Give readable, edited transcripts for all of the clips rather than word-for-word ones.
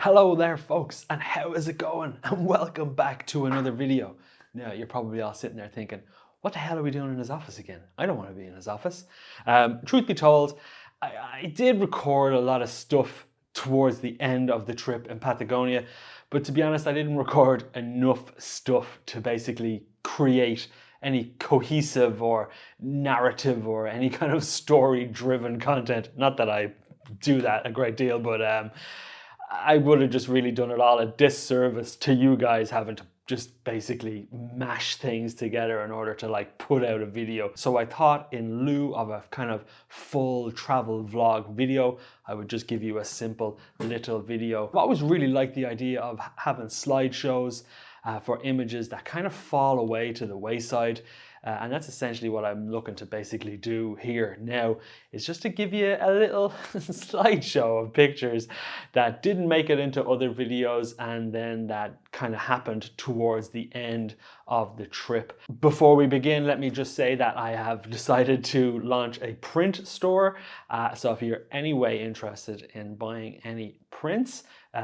Hello there folks, and how is it going? And welcome back to another video. Now you're probably all sitting there thinking, what the hell are we doing in his office again? I don't want to be in his office. Truth be told, I did record a lot of stuff towards the end of the trip in Patagonia, but to be honest, I didn't record enough stuff to basically create any cohesive or narrative or any kind of story-driven content. Not that I do that a great deal, but I would have just really done it all a disservice to you guys having to just basically mash things together in order to like put out a video. So I thought in lieu of a kind of full travel vlog video, I would just give you a simple little video. I always really liked the idea of having slideshows for images that kind of fall away to the wayside. And that's essentially what I'm looking to basically do here now, is just to give you a little slideshow of pictures that didn't make it into other videos and then that kind of happened towards the end of the trip. Before we begin, let me just say that I have decided to launch a print store. So if you're any way interested in buying any prints,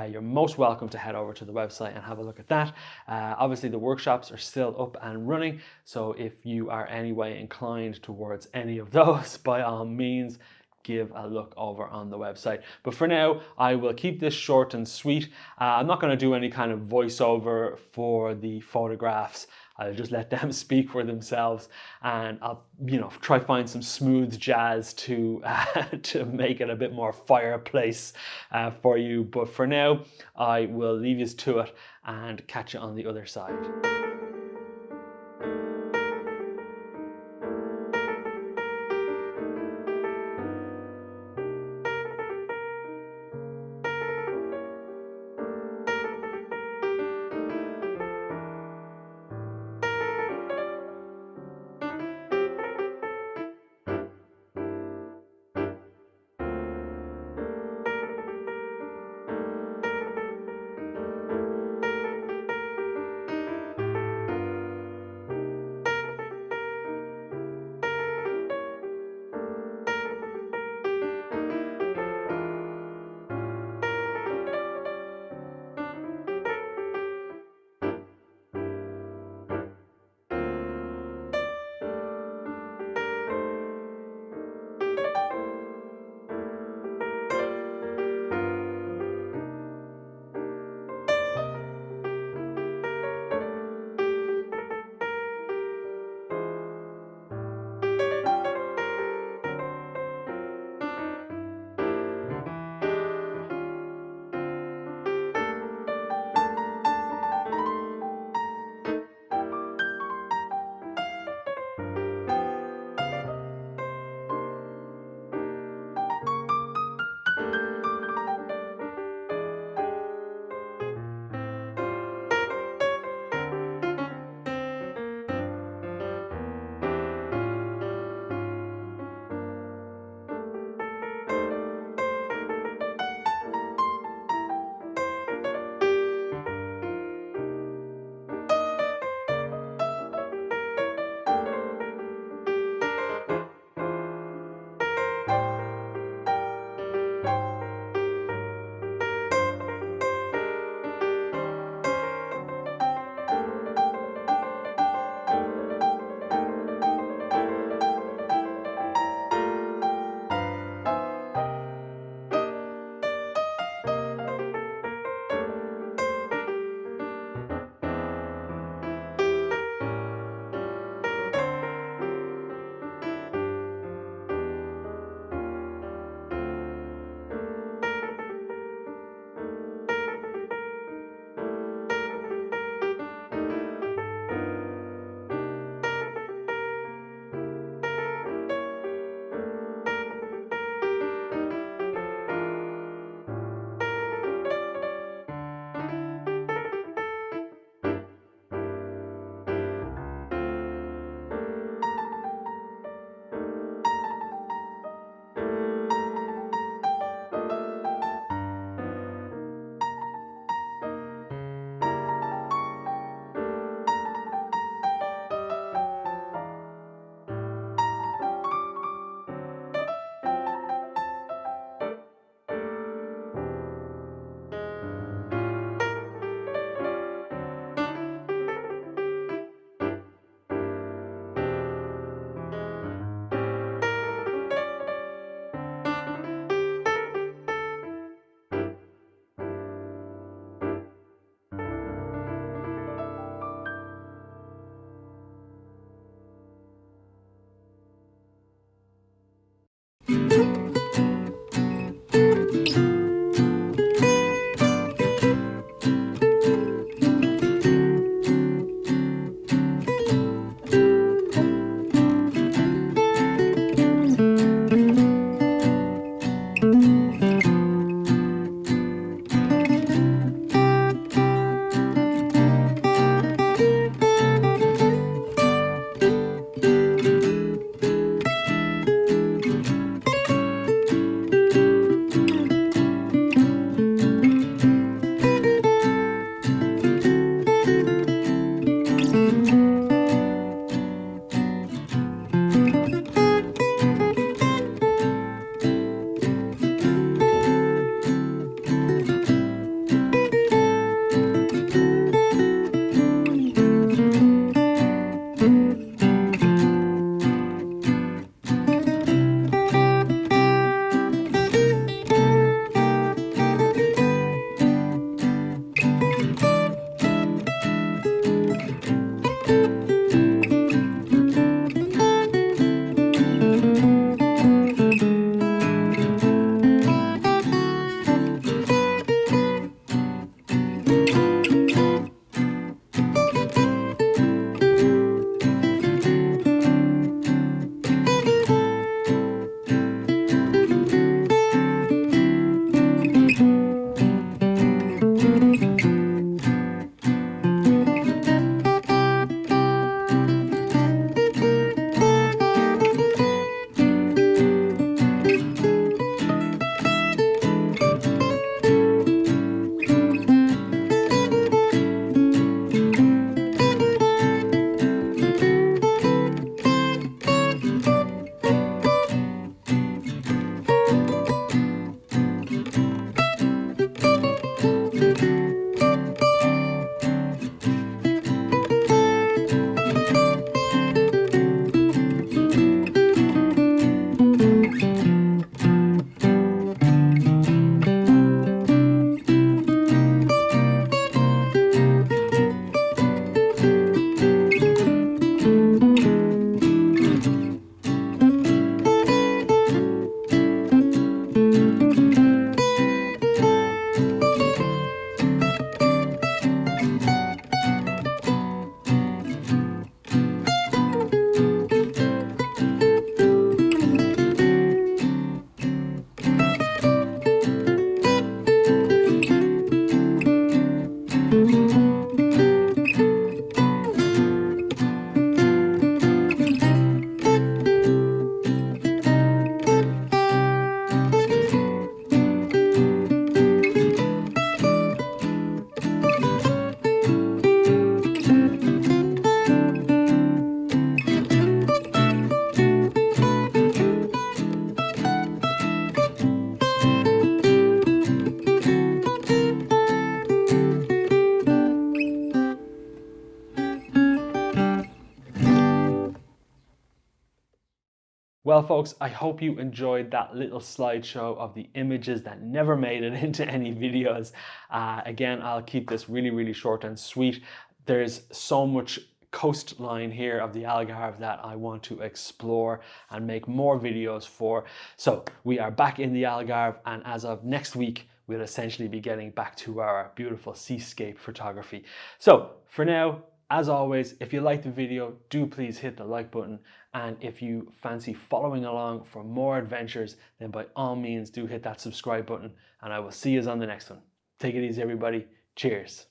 you're most welcome to head over to the website and have a look at that. Obviously the workshops are still up and running, so if you are any way inclined towards any of those, by all means give a look over on the website. But for now, I will keep this short and sweet. I'm not going to do any kind of voiceover for the photographs. I'll just let them speak for themselves, and I'll, try find some smooth jazz to to make it a bit more fireplace for you. But for now, I will leave you to it and catch you on the other side. Well, folks, I hope you enjoyed that little slideshow of the images that never made it into any videos. Again, I'll keep this really, really short and sweet. There's so much coastline here of the Algarve that I want to explore and make more videos for. So we are back in the Algarve, and as of next week, we'll essentially be getting back to our beautiful seascape photography. So for now, as always, if you liked the video, do please hit the like button. And if you fancy following along for more adventures, then by all means do hit that subscribe button, and I will see you on the next one. Take it easy, everybody. Cheers.